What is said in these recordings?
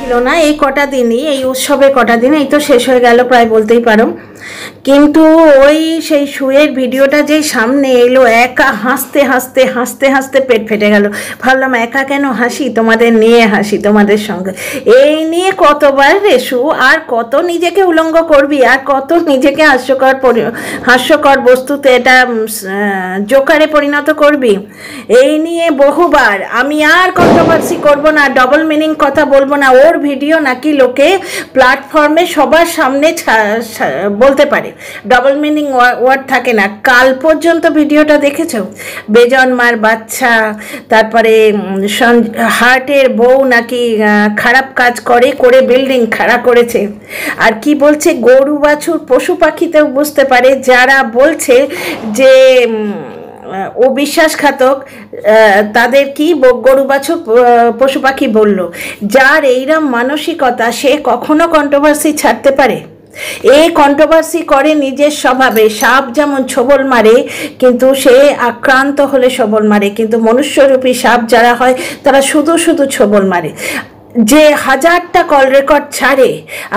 ছিল না এই কটা দিনই, এই উৎসবের কটা দিন, এই তো শেষ হয়ে গেল প্রায় বলতেই পারো। কিন্তু ওই সেই শুয়ের ভিডিওটা যেই সামনে এলো, একা হাসতে হাসতে হাসতে হাসতে পেট ফেটে গেল। ভাবলাম একা কেন হাসি, তোমাদের নিয়ে হাসি, তোমাদের সঙ্গে। এই নিয়ে কতবার রেশু, আর কত নিজেকে উলঙ্গ করবি, আর কত নিজেকে হাস্যকর বস্তুতে এটা জোকারে পরিণত করবি। এই নিয়ে বহুবার আমি আর কন্ট্রোভার্সি করব না, ডবল মিনিং কথা বলবো না। ওর ভিডিও নাকি লোকে প্ল্যাটফর্মে সবার সামনে বলতে পারে, ডবল মিনিং ওয়ার্ড থাকে না। কাল পর্যন্ত ভিডিওটা দেখেছো? বেজন্মার বাচ্চা, তারপরে হার্টের বউ নাকি খারাপ কাজ করে বিল্ডিং খাড়া করেছে। আর কি বলছে, গরু বাছুর পশু পাখিতেও বুঝতে পারে। যারা বলছে যে ও বিশ্বাসঘাতক, তাদের কি গরু বাছুর পশু পাখি বলল। যার এইরকম মানসিকতা, সে কখনো কন্ট্রোভার্সি ছাড়তে পারে? এই কন্ট্রোভার্সি করে নিজের স্বভাবে। সাপ যেমন ছোবল মারে, কিন্তু সে আক্রান্ত হলে ছোবল মারে, কিন্তু মনুষ্যরূপী সাপ যারা হয় তারা শুধু শুধু ছোবল মারে। যে 1000টা কল রেকর্ড ছাড়ে,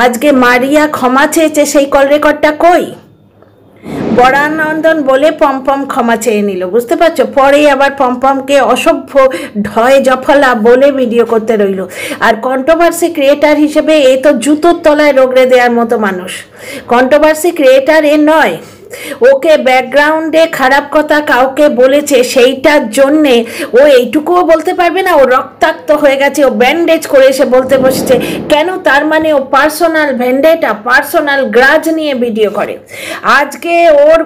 আজকে মারিয়া ক্ষমা চেয়েছে, সেই কল রেকর্ডটা কই? বরানন্দন বলে পম্পম ক্ষমা চেয়ে নিল, বুঝতে পারছো? পরে আবার পম্পমকে অসভ্য ঢয় জফলা বলে ভিডিও করতে রইল। আর কন্ট্রোভার্সি ক্রিয়েটার হিসেবে এ তো জুতোর তলায় রগড়ে দেওয়ার মতো মানুষ। কন্ট্রোভার্সি ক্রিয়েটার এ নয়। ওকে ব্যাকগ্রাউন্ডে খারাপ কথা কাউকে বলেছে, সেইটার জন্যে ও এইটুকুও বলতে পারবে না? ও রক্তাক্ত হয়ে গেছে, ও ব্যান্ডেজ করে এসে বলতে বসেছে কেন? তার মানে ও পার্সোনাল ভেন্ডেটা, পার্সোনাল গ্রাজ নিয়ে ভিডিও করে। আজকে ওর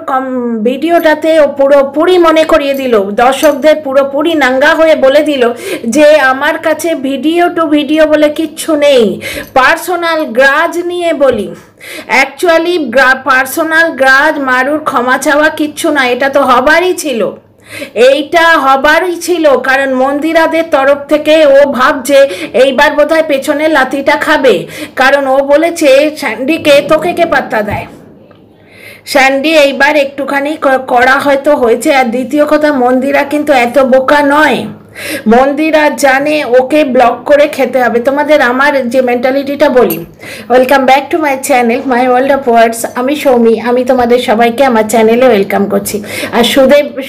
ভিডিওটাতে ও পুরোপুরি মনে করিয়ে দিল, দর্শকদের পুরোপুরি নাঙ্গা হয়ে বলে দিল যে আমার কাছে ভিডিও টু ভিডিও বলে কিচ্ছু নেই, পার্সোনাল গ্রাজ নিয়ে বলি। অ্যাকচুয়ালি পার্সোনাল গ্রাজ মারুর ক্ষমা চাওয়া কিচ্ছু না, এটা তো হবারই ছিল। এইটা হবারই ছিল, কারণ মন্দিরাদের তরফ থেকে ও ভাবছে এইবার বোধহয় পেছনে লাথিটা খাবে। কারণ ও বলেছে স্যান্ডিকে তোকে কে পাত্তা দেয়। স্যান্ডি এইবার একটুখানি কড়া হয়তো হয়েছে। আর দ্বিতীয় কথা, মন্দিরা কিন্তু এত বোকা নয়। মন্দিরা জানে ওকে ব্লক করে খেতে হবে। তোমাদের আমার যে মেন্টালিটিটা বলি, welcome back to my channel my world of words. আমি সৌমি, আমি তোমাদের সবাইকে আমার চ্যানেলে ওয়েলকাম করছি। আর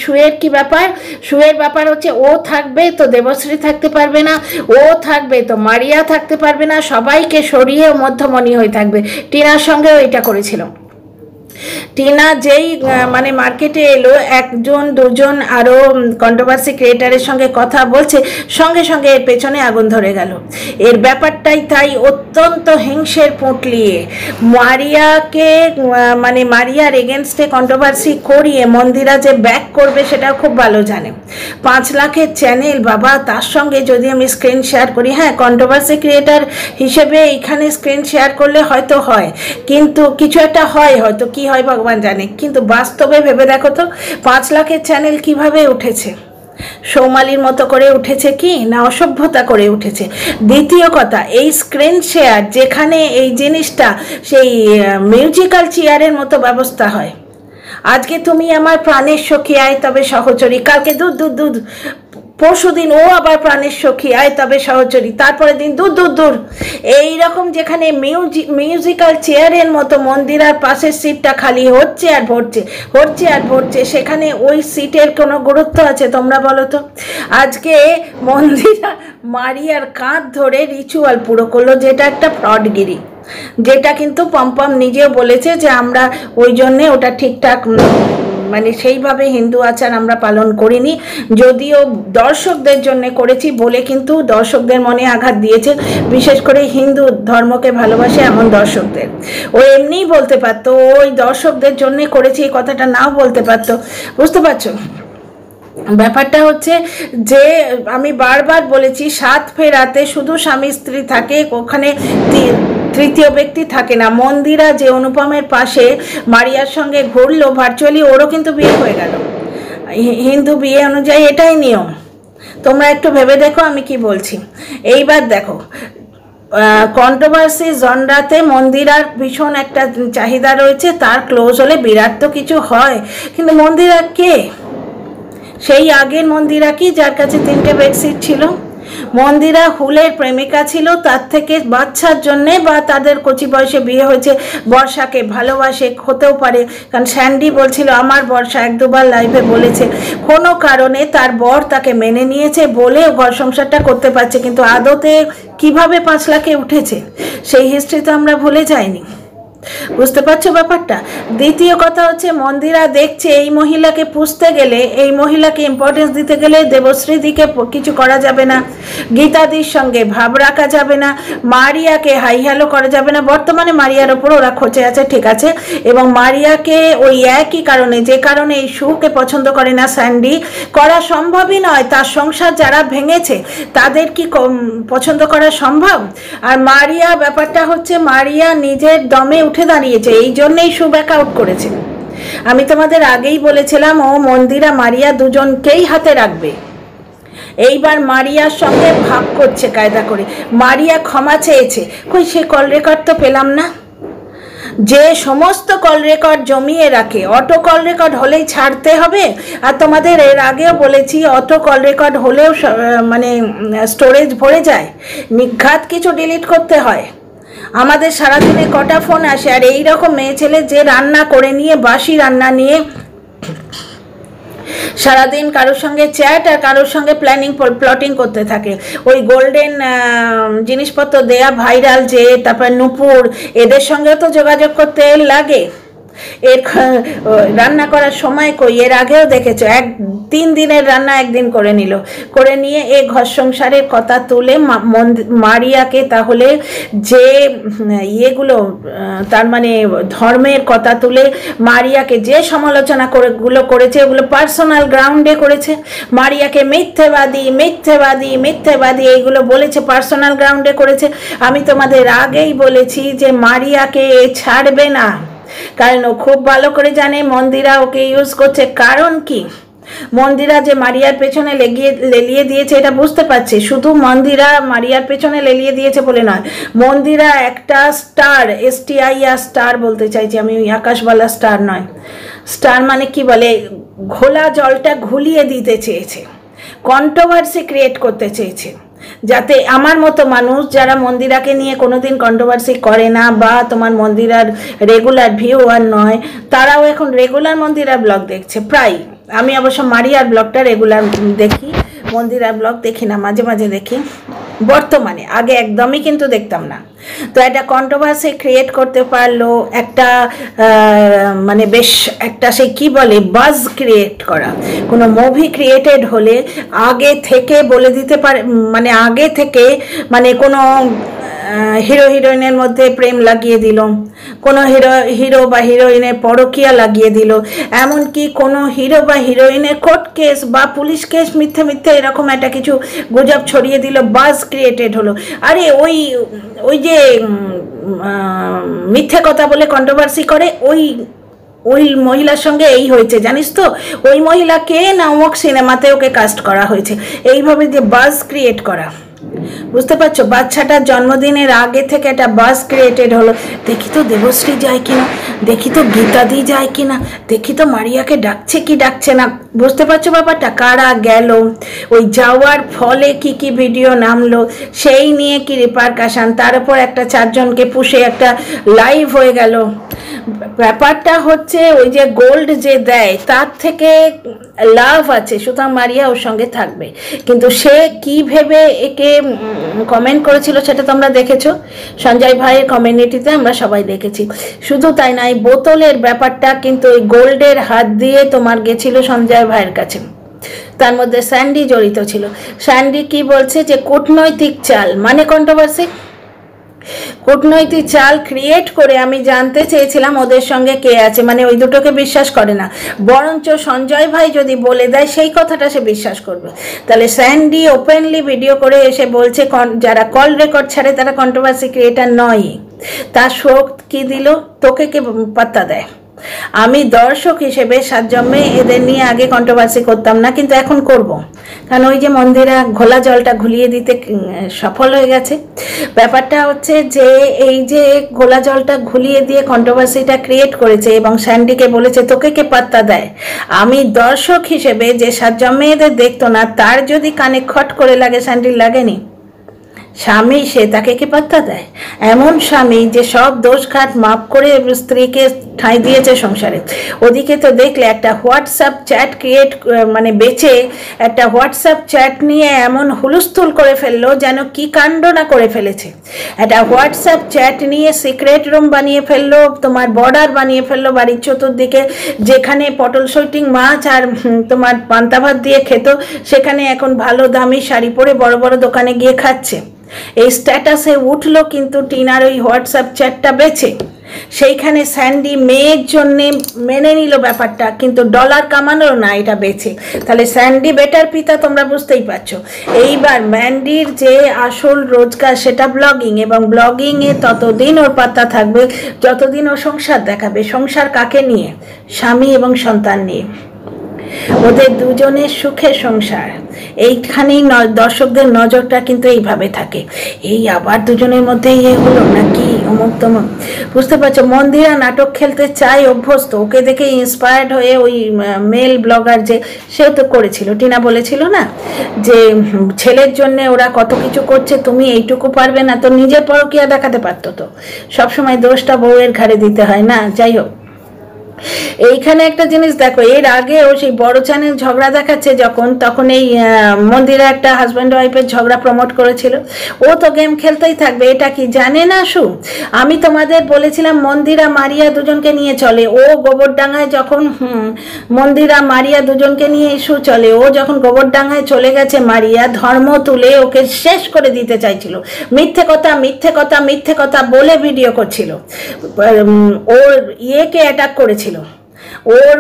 শুয়ের কি ব্যাপার? শুয়ের ব্যাপার হচ্ছে ও থাকবে তো দেবশ্রী থাকতে পারবে না, ও থাকবে তো মারিয়া থাকতে পারবে না, সবাইকে সরিয়ে মধ্যমণি হয়ে থাকবে। টিনার সঙ্গেও এটা করেছিল। টিনা যেই মানে মার্কেটে এলো, একজন দুজন আরও কন্ট্রোভার্সি ক্রিয়েটারের সঙ্গে কথা বলছে, সঙ্গে সঙ্গে এর পেছনে আগুন ধরে গেল। এর ব্যাপারটাই তাই অত্যন্ত হিংসের পুঁটলিয়ে মারিয়াকে, মানে মারিয়ার এগেনস্টে কন্ট্রোভার্সি করিয়ে মন্দিরা যে ব্যাক করবে সেটা খুব ভালো জানে। 5 লাখের চ্যানেল বাবা, তার সঙ্গে যদি আমি স্ক্রিন শেয়ার করি, হ্যাঁ কন্ট্রোভার্সি ক্রিয়েটার হিসেবে এইখানে স্ক্রিন শেয়ার করলে হয়তো হয়, কিন্তু কিছু একটা হয়, হয়তো কি হয় ভগবান জানে। কিন্তু বাস্তবে ভেবে দেখো তো 5 লাখের চ্যানেল কিভাবে উঠেছে? সৌমালির মতো করে উঠেছে কি না অসভ্যতা করে উঠেছে? দ্বিতীয় কথা, এই স্ক্রিন শেয়ার যেখানে এই জিনিসটা সেই মিউজিক্যাল চেয়ারের মতো ব্যবস্থা হয়। আজকে তুমি আমার প্রাণের সখী আয় তবে সহচরী, কালকে দুধ পরশুদিন ও আবার প্রাণের সখী আয় তবে সহচরী, তারপরে দিন দূর। এইরকম যেখানে মিউজিক্যাল চেয়ারের মতো মন্দিরার পাশের সিটটা খালি হচ্ছে আর ভরছে, সেখানে ওই সিটের কোনো গুরুত্ব আছে তোমরা বলো তো? আজকে মন্দিরা মারিয়ার কাঁধ ধরে রিচুয়াল পুরো করলো, যেটা একটা ফ্রডগিরি, যেটা কিন্তু পম্পম নিজেও বলেছে যে আমরা ওই জন্যে ওটা ঠিকঠাক মানে সেইভাবে হিন্দু আচার আমরা পালন করিনি, যদিও দর্শকদের জন্য করেছি বলে কিন্তু দর্শকদের মনে আঘাত দিয়েছে, বিশেষ করে হিন্দু ধর্মকে ভালোবাসে এমন দর্শকদের। ও এমনিই বলতে পারতো ওই দর্শকদের জন্য করেছি, এই কথাটা নাও বলতে পারতো, বুঝতে পারছো? ব্যাপারটা হচ্ছে যে আমি বারবার বলেছি 7 ফেরাতে শুধু স্বামী স্ত্রী থাকে, ওখানে তৃতীয় ব্যক্তি থাকে না। মন্দিরা যে অনুপমের পাশে মারিয়ার সঙ্গে ঘুরলো ভার্চুয়ালি, ওরও কিন্তু বিয়ে হয়ে গেল হিন্দু বিয়ে অনুযায়ী, এটাই নিয়ম। তোমরা একটু ভেবে দেখো আমি কি বলছি। এইবার দেখো, কন্ট্রোভার্সি জনরাতে মন্দিরার ভীষণ একটা চাহিদা রয়েছে, তার ক্লোজ হলে বিরাট তো কিছু হয়, কিন্তু মন্দিরা কে? সেই আগের মন্দিরা কি যার কাছে 3টে বেডশিট ছিল? মন্দিরা হুলের প্রেমিকা ছিল, তার থেকে বাচ্চার জন্যে বা তাদের কচি বয়সে বিয়ে হয়েছে, বর্ষাকে ভালোবাসে, হতেও পারে। কারণ স্যান্ডি বলছিল আমার বর্ষা এক দুবার লাইভে বলেছে কোনো কারণে তার বর তাকে মেনে নিয়েছে বলে ঘর সংসারটা করতে পারছে, কিন্তু আদতে কিভাবে 5 লাখে উঠেছে সেই হিস্ট্রি তো আমরা ভুলে যাইনি। বুঝতে পারছো ব্যাপারটা? দ্বিতীয় কথা হচ্ছে মন্দিরা দেখছে এই মহিলাকে পুষতে গেলে, এই মহিলাকে ইম্পর্টেন্স দিতে গেলে দেবশ্রীদিকে কিছু করা যাবে না, গীতাদির সঙ্গে ভাব রাখা যাবে না, মারিয়াকে হাই হ্যালো করা যাবে না। বর্তমানে মারিয়ার ওপর ওরা খোঁচে আছে, ঠিক আছে, এবং মারিয়াকে ওই একই কারণে, যে কারণে এই শুকে পছন্দ করে না স্যান্ডি, করা সম্ভবই নয়। তার সংসার যারা ভেঙেছে তাদের কি পছন্দ করা সম্ভব? আর মারিয়া, ব্যাপারটা হচ্ছে মারিয়া নিজের দমে উঠে দাঁড়িয়েছে, এই জন্যই শু ব্যাক আউট করেছে। আমি তোমাদের আগেই বলেছিলাম ও মন্দিরা মারিয়া দুজনকেই হাতে রাখবে। এইবার মারিয়ার সঙ্গে ভাগ করছে কায়দা করে। মারিয়া ক্ষমা চেয়েছে, কই সে কল রেকর্ড তো পেলাম না। যে সমস্ত কল রেকর্ড জমিয়ে রাখে, অটো কল রেকর্ড হলেই ছাড়তে হবে। আর তোমাদের এর আগেও বলেছি অটো কল রেকর্ড হলেও মানে স্টোরেজ ভরে যায়, নিঘাত কিছু ডিলিট করতে হয়। আমাদের সারাদিনে কটা ফোন আসে, আর এই রকম মেয়ে ছেলে যে রান্না করে নিয়ে, বাসি রান্না নিয়ে সারাদিন কারোর সঙ্গে চ্যাট আর কারোর সঙ্গে প্লটিং করতে থাকে। ওই গোল্ডেন জিনিসপত্র দেয়া ভাইরাল যে, তারপর নূপুর, এদের সঙ্গেও তো যোগাযোগ করতে লাগে। এর রান্না করার সময় কই, এর আগেও দেখেছো 3 দিনের রান্না একদিন করে নিল, করে নিয়ে এ ঘর সংসারের কথা তুলে মারিয়াকে, তাহলে যে ইয়েগুলো তার মানে ধর্মের কথা তুলে মারিয়াকে যে সমালোচনা করেছে ওগুলো পার্সোনাল গ্রাউন্ডে করেছে। মারিয়াকে মিথ্যেবাদী মিথ্যেবাদী মিথ্যেবাদী এইগুলো বলেছে, পার্সোনাল গ্রাউন্ডে করেছে। আমি তোমাদের আগেই বলেছি যে মারিয়াকে ছাড়বে না, কারণ ও খুব ভালো করে জানে মন্দিরা ওকে ইউজ করছে। কারণ কি, মন্দিরা যে মারিয়ার পেছনে লেলিয়ে দিয়েছে এটা বুঝতে পারছে। শুধু মন্দিরা মারিয়ার পেছনে লেলিয়ে দিয়েছে বলে নয়, মন্দিরা একটা স্টার, STIR স্টার বলতে চাইছি আমি, ওই আকাশবালা স্টার নয়। স্টার মানে কি বলে, ঘোলা জলটা ঘুলিয়ে দিতে চেয়েছে, কন্ট্রোভার্সি ক্রিয়েট করতে চেয়েছে, যাতে আমার মতো মানুষ যারা মন্দিরাকে নিয়ে কোনোদিন কন্ট্রোভার্সি করে না বা তোমার মন্দিরার রেগুলার ভিউয়ার নয়, তারাও এখন রেগুলার মন্দিরার ব্লগ দেখছে প্রায়। আমি অবশ্য মারিয়ার ব্লগটা রেগুলার দেখি, মন্দিরার ব্লগ দেখি না, মাঝে মাঝে দেখি বর্তমানে, আগে একদমই কিন্তু দেখতাম না। তো একটা কন্ট্রোভার্সি ক্রিয়েট করতে পারলো, একটা মানে বেশ একটা সেই কি বলে বাজ ক্রিয়েট করা। কোনো মুভি ক্রিয়েটেড হলে আগে থেকে বলে দিতে পারে, মানে আগে থেকে মানে কোনো হিরো হিরোইনের মধ্যে প্রেম লাগিয়ে দিল, কোনো হিরো বা হিরোইনের পরকীয়া লাগিয়ে দিল, এমনকি কোনো হিরো বা হিরোইনের কোর্ট কেস বা পুলিশ কেস মিথ্যে মিথ্যে এরকম একটা কিছু গুজব ছড়িয়ে দিল, বাজ ক্রিয়েটেড হলো। আরে ওই যে মিথ্যে কথা বলে কন্ট্রোভার্সি করে ওই মহিলার সঙ্গে এই হয়েছে জানিস তো, ওই মহিলাকে না অমুক সিনেমাতে ওকে কাস্ট করা হয়েছে, এইভাবে যে বাজ ক্রিয়েট করা। বুঝতে পারছো, বাচ্চাটার জন্মদিনের আগে থেকে একটা বাস ক্রিয়েটেড হলো, দেখি তো দেবশ্রী যায় কিনা, দেখি তো গীতাদি যায় কিনা, দেখি তো মারিয়াকে ডাকছে কি ডাকছে না। বুঝতে পারছো ব্যাপারটা, কারা গেল, ওই যাওয়ার ফলে কি কি ভিডিও নামলো, সেই নিয়ে কি রিপারকাশন, তার উপর একটা 4 জনকে পুষে একটা লাইভ হয়ে গেল। ব্যাপারটা হচ্ছে ওই যে গোল্ড যে দেয় তার থেকে লাভ আছে, সুতরাং মারিয়া ওর সঙ্গে থাকবে। কিন্তু সে কি ভেবে একে কমেন্ট করেছিল সেটা তোমরা দেখেছো, সঞ্জয় ভাইয়ের কমিউনিটিতে আমরা সবাই দেখেছি। শুধু তাই না, এই বোতলের ব্যাপারটা কিন্তু ওই গোল্ডের হাত দিয়ে তোমার গেছিল সঞ্জয় ভাইয়ের কাছে, তার মধ্যে স্যান্ডি জড়িত ছিল। স্যান্ডি কি বলছে যে কূটনৈতিক চাল, মানে কন্ট্রোভার্সি, কূটনৈতিক চাল ক্রিয়েট করে আমি জানতে চেয়েছিলাম ওদের সঙ্গে কে আছে, মানে ওই দুটোকে বিশ্বাস করে না, বরঞ্চ সঞ্জয় ভাই যদি বলে দেয় সেই কথাটা সে বিশ্বাস করবে। তাহলে স্যান্ডি ওপেনলি ভিডিও করে এসে বলছে যারা কল রেকর্ড ছাড়ে তারা কন্ট্রোভার্সি ক্রিয়েটার নয়। তার শোক কি দিল, তোকে কে পাত্তা দেয়? আমি দর্শক হিসেবে সাতজন্মে এদের নিয়ে আগে কন্ট্রোভার্সি করতাম না, কিন্তু এখন করব, কারণ ওই যে মন্দিরা ঘোলা জলটা ঘুলিয়ে দিতে সফল হয়ে গেছে। ব্যাপারটা হচ্ছে যে এই যে ঘোলা জলটা ঘুলিয়ে দিয়ে কন্ট্রোভার্সিটা ক্রিয়েট করেছে এবং স্যান্ডিকে বলেছে তোকে কে পাত্তা দেয়। আমি দর্শক হিসেবে যে সাতজন্মে এদের দেখতো না, তার যদি কানে খট করে লাগে, স্যান্ডির লাগেনি? স্বামী সে তাকে কি পাত্তা দেয়? এমন স্বামী যে সব দোষঘাট মাপ করে স্ত্রীকে ঠাঁই দিয়েছে সংসারে। ওদিকে তো দেখলে একটা হোয়াটসঅ্যাপ চ্যাট মানে বেচে একটা হোয়াটসঅ্যাপ চ্যাট নিয়ে এমন হুলস্থুল করে ফেললো যেন কি কাণ্ড না করে ফেলেছে। একটা হোয়াটসঅ্যাপ চ্যাট নিয়ে সিক্রেট রুম বানিয়ে ফেললো, তোমার বর্ডার বানিয়ে ফেললো বাড়ির চতুর্দিকে, যেখানে পটল সৈটিং মাছ আর তোমার পান্তা ভাত দিয়ে খেত সেখানে এখন ভালো দামি শাড়ি পরে বড় বড় দোকানে গিয়ে খাচ্ছে। এই স্ট্যাটাসে উঠলো কিন্তু টিনার ওই হোয়াটসঅ্যাপ চ্যাটটা বেচে। সেইখানে স্যান্ডি মেয়ের জন্যে মেনে নিল ব্যাপারটা, কিন্তু ডলার কামানোর না এটা বেচে। তাহলে স্যান্ডি বেটার পিতা, তোমরা বুঝতেই পারছো। এইবার ম্যান্ডির যে আসল রোজগার সেটা ব্লগিং, এবং ব্লগিংয়ে ততদিন ওর পাত্তা থাকবে যতদিন ও সংসার দেখাবে। সংসার কাকে নিয়ে? স্বামী এবং সন্তান নিয়ে। ওদের দুজনের সুখের সংসার। এইখানেই দর্শকদের নজরটা কিন্তু এইভাবে থাকে, এই আবার দুজনের মধ্যে ইয়ে হলো নাকি অমুক তমুক। বুঝতে পারছো, মন্দিরা নাটক খেলতে চায়, অভ্যস্ত। ওকে দেখে ইন্সপায়ার্ড হয়ে ওই মেল ব্লগার যে সেও তো করেছিল, টিনা বলেছিল না যে ছেলের জন্য ওরা কত কিছু করছে, তুমি এইটুকু পারবে না? তো নিজের পরকীয়া দেখাতে পারতো তো। সবসময় দোষটা বউয়ের ঘাড়ে দিতে হয় না। যাই হোক, এইখানে একটা জিনিস দেখো, এর আগে ও সেই বড় চ্যানেল ঝগড়া দেখাচ্ছে যখন, তখন এই মন্দিরা একটা হাজব্যান্ড ওয়াইফের ঝগড়া প্রমোট করেছিল। ও তো গেম খেলতেই থাকবে, এটা কি জানে না? আমি তোমাদের বলেছিলাম মন্দিরা মারিয়া দুজনকে নিয়ে চলে। ও গোবরডাঙ্গায় যখন মন্দিরা মারিয়া দুজনকে নিয়ে ইস্যু চলে, ও যখন গোবরডাঙ্গায় চলে গেছে মারিয়া ধর্ম তুলে ওকে শেষ করে দিতে চাইছিল। মিথ্যে কথা মিথ্যে কথা মিথ্যে কথা বলে ভিডিও করছিল, ওর ইয়েকে অ্যাটাক করেছিল, ওর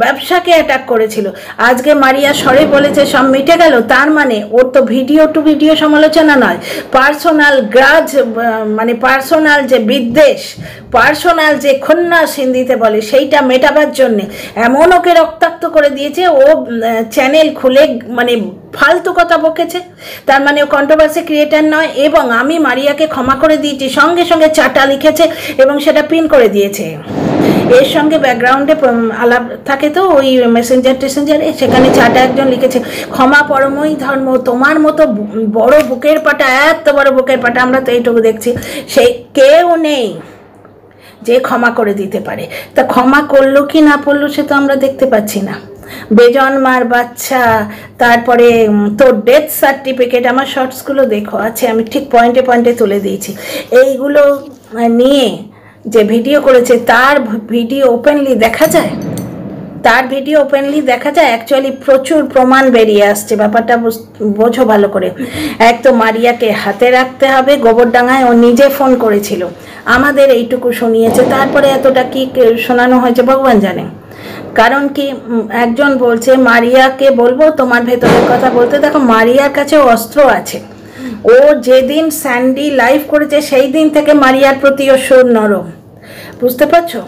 ব্যবসাকে অ্যাটাক করেছিল। আজকে মারিয়া সরে বলেছে সব মিটে গেল। তার মানে ওর তো ভিডিও টু ভিডিও সমালোচনা নয়, পার্সোনাল গ্রাজ, মানে পার্সোনাল যে বিদ্বেষ, পার্সোনাল যে খন্নাস হিন্দিতে বলে, সেইটা মেটাবার জন্যে এমন ওকে রক্তাক্ত করে দিয়েছে। ও চ্যানেল খুলে মানে ফালতু কথা বকেছে। তার মানে ও কন্ট্রোভার্সি ক্রিয়েটার নয়। এবং আমি মারিয়াকে ক্ষমা করে দিয়েছি, সঙ্গে সঙ্গে চাটা লিখেছে এবং সেটা পিন করে দিয়েছে। এর সঙ্গে ব্যাকগ্রাউন্ডে আলাপ থাকে তো ওই মেসেঞ্জারে, সেখানে চাটা একজন লিখেছে, ক্ষমা পরমই ধর্ম। তোমার মতো বড় বুকের পাটা, এত বড় বুকের পাটা, আমরা তো এইটুকু দেখছি, সেই কেউ নেই যে ক্ষমা করে দিতে পারে। তা ক্ষমা করলো কি না করলো সে তো আমরা দেখতে পাচ্ছি না। বেজন্মার বাচ্চা, তারপরে তোর ডেথ সার্টিফিকেট, আমার শর্টসগুলো দেখো আছে, আমি ঠিক পয়েন্টে পয়েন্টে তুলে দিয়েছি। এইগুলো নিয়ে যে ভিডিও করেছে তার ভিডিও ওপেনলি দেখা যায়, তার ভিডিও ওপেনলি দেখা যায়। অ্যাকচুয়ালি প্রচুর প্রমাণ বেরিয়ে আসছে, ব্যাপারটা বোঝো ভালো করে। এক তো মারিয়াকে হাতে রাখতে হবে, গোবরডাঙ্গায় ও নিজে ফোন করেছিল, আমাদের এইটুকু শুনিয়েছে, তারপরে এতটা কি শোনানো হয়েছে ভগবান জানে। কারণ কি, একজন বলছে মারিয়াকে বলবো তোমার ভেতরের কথা বলতে। দেখো, মারিয়ার কাছে অস্ত্র আছে। ও যেদিন স্যান্ডি লাইভ করেছে সেই দিন থেকে মারিয়ার প্রতি ও সুর নরম, বুঝতে পারছো?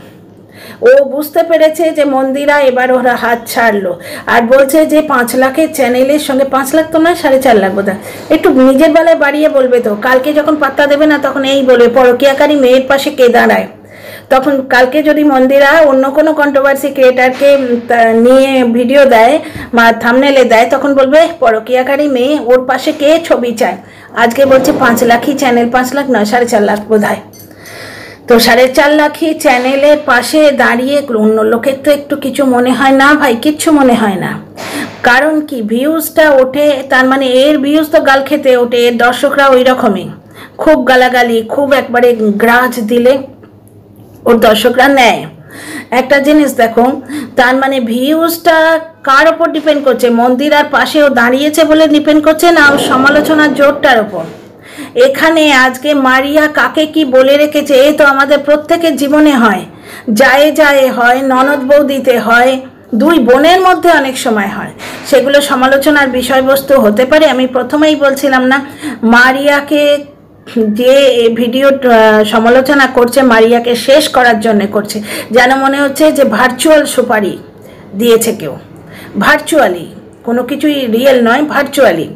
ও বুঝতে পেরেছে যে মন্দিরা এবার ওরা হাত ছাড়লো। আর বলছে যে 5 লাখের চ্যানেলের সঙ্গে, 5 লাখ তো নয়, 4.5 লাখ বোধ হয়, একটু নিজের বেলায় বাড়িয়ে বলবে তো। কালকে যখন পাত্তা দেবে না তখন এই বলবে পরকীয়াকারী মেয়ের পাশে কে দাঁড়ায়। তখন কালকে যদি মন্দিরা অন্য কোনো কন্ট্রোভার্সি ক্রিয়েটারকে নিয়ে ভিডিও দেয় বা থাম্বনেলে দেয়, তখন বলবে পরকীয়াকারী মেয়ে, ওর পাশে কে ছবি চায়। আজকে বলছে 5 লাখই চ্যানেল, 5 লাখ নয়, 4.5 লাখ বোধ হয়। তো 4.5 লাখই চ্যানেলের পাশে দাঁড়িয়ে অন্য লোকের তো একটু কিছু মনে হয় না ভাই, কিচ্ছু মনে হয় না। কারণ কি, ভিউজটা ওঠে, তার মানে এর ভিউজ তো গাল খেতে ওঠে। এর দর্শকরা ওই রকমই, খুব গালাগালি, খুব একবারে গ্রাজ দিলে ওর দর্শকরা নেয়। একটা জিনিস দেখো, তার মানে ভিউজটা কার ওপর ডিপেন্ড করছে? মন্দিরার পাশেও দাঁড়িয়েছে বলে ডিপেন্ড করছে না ওর সমালোচনার জোরটার ওপর? এখানে আজকে মারিয়া কাকে কি বলে রেখেছে, এ তো আমাদের প্রত্যেকের জীবনে হয়, যায় যায় হয়, ননদ বৌদিতে হয়, দুই বোনের মধ্যে অনেক সময় হয়। সেগুলো সমালোচনার বিষয়বস্তু হতে পারে। আমি প্রথমেই বলছিলাম না, মারিয়াকে যে ভিডিও সমালোচনা করছে মারিয়াকে শেষ করার জন্য করছে, যেন মনে হচ্ছে যে ভার্চুয়াল সুপারি দিয়েছে কেউ, ভার্চুয়ালি কোনো কিছুই রিয়েল নয়, ভার্চুয়ালি।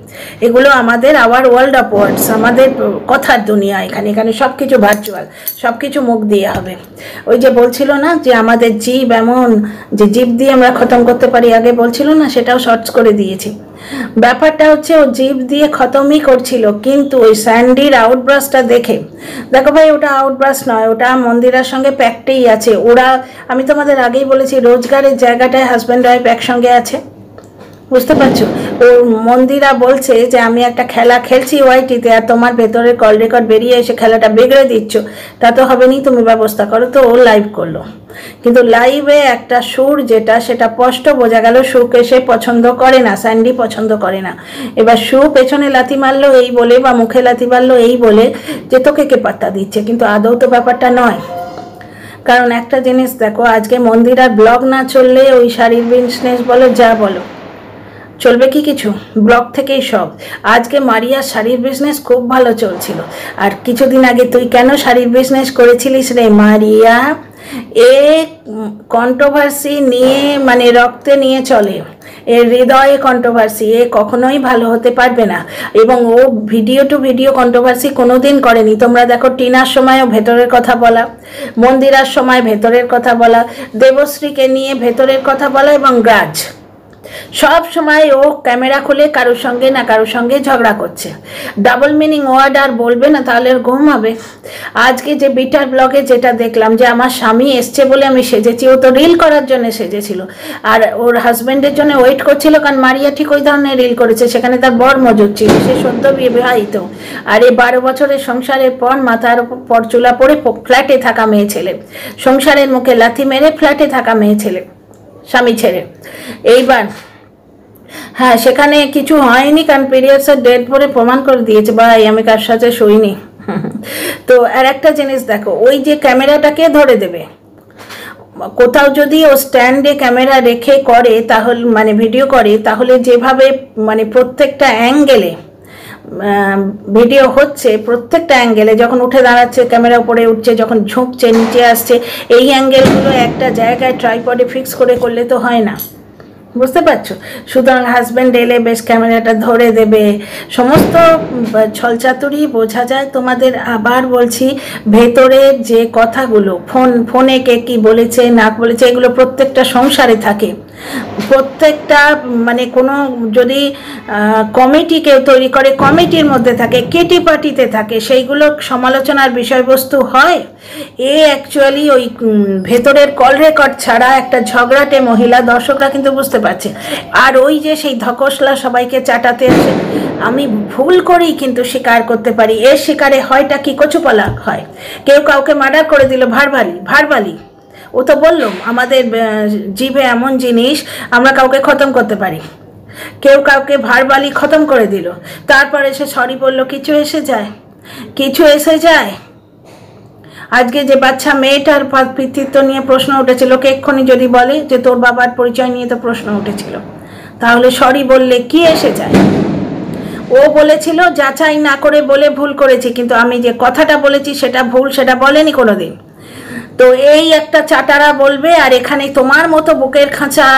এগুলো আমাদের আওয়ার ওয়ার্ল্ড অফ ওয়ার্ডস, আমাদের কথার দুনিয়া। এখানে এখানে সব কিছু ভার্চুয়াল, সব কিছু মুখ দিয়ে হবে। ওই যে বলছিল না যে আমাদের জীব এমন যে জীব দিয়ে আমরা খতম করতে পারি, আগে বলছিল না, সেটাও শর্টস করে দিয়েছি। ব্যাপারটা হচ্ছে ও জীব দিয়ে খতমই করছিল, কিন্তু ওই স্যান্ডির আউটব্রাশটা দেখে, দেখো ভাই ওটা আউটব্রাশ নয়, ওটা মন্দিরার সঙ্গে প্যাক্টেই আছে। ওরা, আমি তোমাদের আগেই বলেছি, রোজগারের জায়গাটায় হাজব্যান্ড ওয়াইফ একসঙ্গে আছে, বুঝতে পারছো? ও মন্দিরা বলছে যে আমি একটা খেলা খেলছি ওয়াইটিতে, আর তোমার ভেতরের কল রেকর্ড বেরিয়ে এসে খেলাটা বিগড়ে দিচ্ছ, তা তো হবে নি, তুমি ব্যবস্থা করো। তো ও লাইভ করলো, কিন্তু লাইভে একটা সুর যেটা, সেটা স্পষ্ট বোঝা গেল সুকে সে পছন্দ করে না, স্যান্ডি পছন্দ করে না। এবার সু পেছনে লাথি মারলো এই বলে, বা মুখে লাথি মারলো এই বলে যে তোকে কে পাত্তা দিচ্ছে, কিন্তু আদৌ তো ব্যাপারটা নয়। কারণ একটা জিনিস দেখো, আজকে মন্দিরার ব্লগ না চললে ওই শাড়ির বিজনেস বলো যা বলো চলবে কি কিছু? ব্লগ থেকেই সব। আজকে মারিয়ার শাড়ির বিজনেস খুব ভালো চলছিল, আর কিছুদিন আগে তুই কেন শাড়ির বিজনেস করেছিলিস রে মারিয়া? এ কন্ট্রোভার্সি নিয়ে, মানে রক্তে নিয়ে চলে, এর হৃদয়ে কন্ট্রোভার্সি, এ কখনোই ভালো হতে পারবে না। এবং ও ভিডিও টু ভিডিও কন্ট্রোভার্সি কোনোদিন করেনি। তোমরা দেখো টিনার সময়ও ভেতরের কথা বলা, মন্দিরার সময় ভেতরের কথা বলা, দেবশ্রীকে নিয়ে ভেতরের কথা বলা, এবং গ্রাজ সব সময় ও ক্যামেরা খুলে কারোর সঙ্গে না কারোর সঙ্গে ঝগড়া করছে। ডাবল মিনিং ওয়ার্ড আর বলবে না, তাহলে ওর ঘুম হবে। আজকে যে বিটার ব্লগে যেটা দেখলাম যে আমার স্বামী এসছে বলে আমি সেজেছি, ও তো রিল করার জন্য সেজেছিল, আর ওর হাজব্যান্ডের জন্য ওয়েট করছিল, কারণ মারিয়া ঠিক ওই ধরনের রিল করেছে, সেখানে তার বর মজুদ ছিল, সে সদ্য বিবাহিত, আর এই 12 বছরের সংসারের পর মাথার পর চুলা পড়ে ফ্ল্যাটে থাকা মেয়ে ছেলে, সংসারের মুখে লাথি মেরে ফ্ল্যাটে থাকা মেয়ে ছেলে, স্বামী ছেড়ে। এইবার হ্যাঁ, সেখানে কিছু হয়নি, কারণ পিরিয়ডসের ডেট পরে প্রমাণ করে দিয়েছে ভাই আমি কার সাথে শুইনি। তো আর একটা জিনিস দেখো, ওই যে ক্যামেরাটাকে ধরে দেবে, কোথাও যদি ও স্ট্যান্ডে ক্যামেরা রেখে করে, তাহলে মানে ভিডিও করে, তাহলে যেভাবে মানে প্রত্যেকটা অ্যাঙ্গেলে ভিডিও হচ্ছে, প্রত্যেকটা অ্যাঙ্গেলে যখন উঠে দাঁড়াচ্ছে ক্যামেরা উপরে উঠছে, যখন ঝুঁকছে নিচে আসছে, এই অ্যাঙ্গেলগুলো একটা জায়গায় ট্রাইপডে ফিক্স করে করলে তো হয় না, বুঝতে পারছো? সুতরাং হাজব্যান্ড এলে বেশ ক্যামেরাটা ধরে দেবে, সমস্ত ছলচাতুরি বোঝা যায়। তোমাদের আবার বলছি, ভেতরের যে কথাগুলো ফোনে কে কী বলেছে না বলেছে, এগুলো প্রত্যেকটা সংসারে থাকে, প্রত্যেকটা মানে কোনো যদি কমিটি কেউ তৈরি করে, কমিটির মধ্যে থাকে, কেটি পার্টিতে থাকে, সেইগুলো সমালোচনার বিষয়বস্তু হয়। এ অ্যাকচুয়ালি ওই ভেতরের কল রেকর্ড ছাড়া একটা ঝগড়াটে মহিলা, দর্শকরা কিন্তু বুঝতে পারছে। আর ওই যে সেই ধকসলা সবাইকে চাটাতে আসে, আমি ভুল করেই কিন্তু স্বীকার করতে পারি, এর শিকারে হয়টা কি কচুপালা হয়, কেউ কাউকে মার্ডার করে দিল ভারবালি। ও তো বললো আমাদের জিভে এমন জিনিস আমরা কাউকে খতম করতে পারি, কেউ কাউকে ভারবালি খতম করে দিল, তারপরে সে সরি বললো, কিছু এসে যায়। আজকে যে বাচ্চা মেয়েটার পিতৃত্ব নিয়ে প্রশ্ন উঠেছিল, কে এক্ষুনি যদি বলে যে তোর বাবার পরিচয় নিয়ে তো প্রশ্ন উঠেছিল, তাহলে সরি বললে কি এসে যায়? ও বলেছিল যাচাই না করে বলে ভুল করেছি, কিন্তু আমি যে কথাটা বলেছি সেটা ভুল, সেটা বলেনি কোনোদিন। তো এই একটা চাটারা বলবে, আর এখানে তোমার মতো বুকের খাঁচা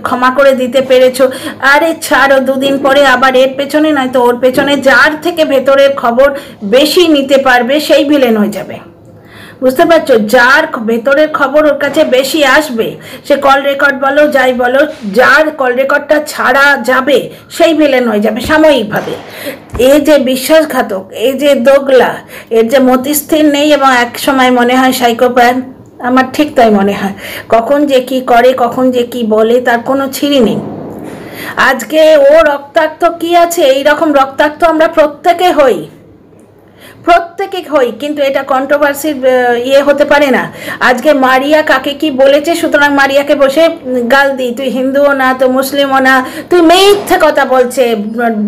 ক্ষমা করে দিতে পেরেছো, আরে ছাড়ো, দুদিন পরে আবার এর পেছনে নয় তো ওর পেছনে যার থেকে ভেতরের খবর বেশি নিতে পারবে সেই ভিলেন হয়ে যাবে, বুঝতে পারছো? যার ভেতরের খবর ওর কাছে বেশি আসবে, সে কল রেকর্ড বলো যাই বলো, যার কল রেকর্ডটা ছাড়া যাবে সেই ভিলেন হয়ে যাবে সাময়িকভাবে। এই যে বিশ্বাসঘাতক, এই যে দোগলা, এর যে মতিস্থির নেই, এবং এক সময় মনে হয় সাইকোপ্যাথ, আমার ঠিক তাই মনে হয়, কখন যে কি করে কখন যে কি বলে তার কোনো ছিঁড়ি নেই। আজকে ও রক্তাক্ত কি আছে, এইরকম রক্তাক্ত আমরা প্রত্যেকে হই, কিন্তু এটা কন্ট্রোভার্সির হতে পারে না। আজকে মারিয়া কাকে কি বলেছে, সুতরাং মারিয়াকে বসে গাল দিই, তুই হিন্দুও না তো মুসলিমও না, তুই মিথ্যে কথা বলছে,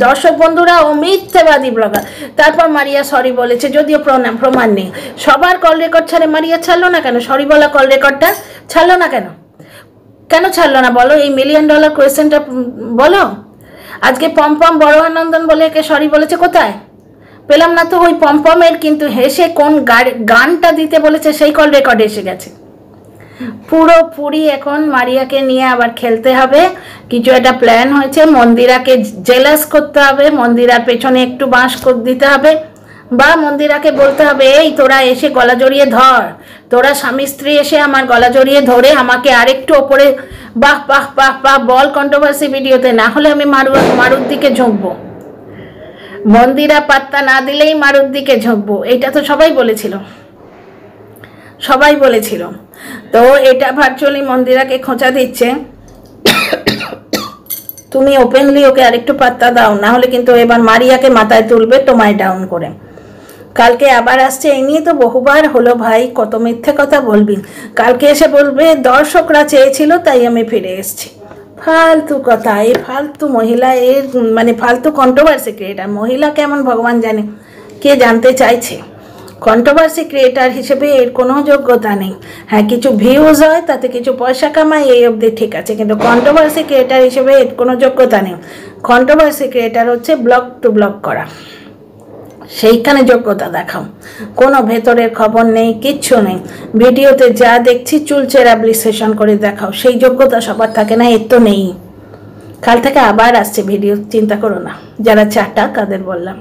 দর্শক বন্ধুরা ও মিথ্যেবাদী ব্লগার। তারপর মারিয়া সরি বলেছে, যদিও প্রমাণ নেই। সবার কল রেকর্ড ছাড়ে মারিয়া ছাড়লো না কেন? সরি বলা কল রেকর্ডটা ছাড়লো না কেন? কেন ছাড়লো না বলো? এই $1 মিলিয়ন কোয়েশ্চেনটা বলো। আজকে পম্পম বড়ানন্দন বলে একে সরি বলেছে, কোথায় পেলাম না তো। ওই পম্পমের কিন্তু হেসে কোন গানটা দিতে বলেছে সেই কল রেকর্ডে এসে গেছে, পুরোপুরি এখন মারিয়াকে নিয়ে আবার খেলতে হবে। কিছু একটা প্ল্যান হয়েছে, মন্দিরাকে জেলাস করতে হবে, মন্দিরার পেছনে একটু বাঁশ দিতে হবে, বা মন্দিরাকে বলতে হবে এই তোরা এসে গলা জড়িয়ে ধর, তোরা স্বামী স্ত্রী এসে আমার গলা জড়িয়ে ধরে আমাকে আরেকটু ওপরে বাহ বাহ বাহ বাহ বল কন্ট্রোভার্সি ভিডিওতে, না হলে আমি মারুর দিকে ঝুঁকবো, মন্দিরা পাত্তা না দিলেই মারুর দিকে ঝুঁকবো। এটা তো সবাই বলেছিল। তো এটা ভার্চুয়ালি মন্দিরাকে খোঁচা দিচ্ছে, তুমি ওপেনলি ওকে আরেকটু পাত্তা দাও, না হলে কিন্তু এবার মারিয়াকে মাথায় তুলবে তোমায় ডাউন করে। কালকে আবার আসছে, এই নিয়ে তো বহুবার হলো ভাই, কত মিথ্যে কথা বলবি। কালকে এসে বলবে দর্শকরা চেয়েছিল তাই আমি ফিরে এসেছি। ফালতু কথা, এই ফালতু মহিলা, এর মানে ফালতু কন্ট্রোভার্সি ক্রিয়েটার। মহিলা কেমন ভগবান জানে, কে জানতে চাইছে। কন্ট্রোভার্সি ক্রিয়েটার হিসেবে এর কোনো যোগ্যতা নেই। হ্যাঁ, কিছু ভিউজ হয়, তাতে কিছু পয়সা কামায়, এই অবধি ঠিক আছে, কিন্তু কন্ট্রোভার্সি ক্রিয়েটার হিসেবে এর কোনো যোগ্যতা নেই। কন্ট্রোভার্সি ক্রিয়েটার হচ্ছে ব্লগ টু ব্লগ করা, সেইখানে যোগ্যতা দেখাও। কোনো ভেতরের খবর নেই, কিচ্ছু নেই, ভিডিওতে যা দেখছি চুলচেরা বিশ্লেষণ করে দেখাও, সেই যোগ্যতা সবার থাকে না, এর তো নেই। কাল থেকে আবার আসছে ভিডিও, চিন্তা করো না, যারা চাটা তাদের বললাম।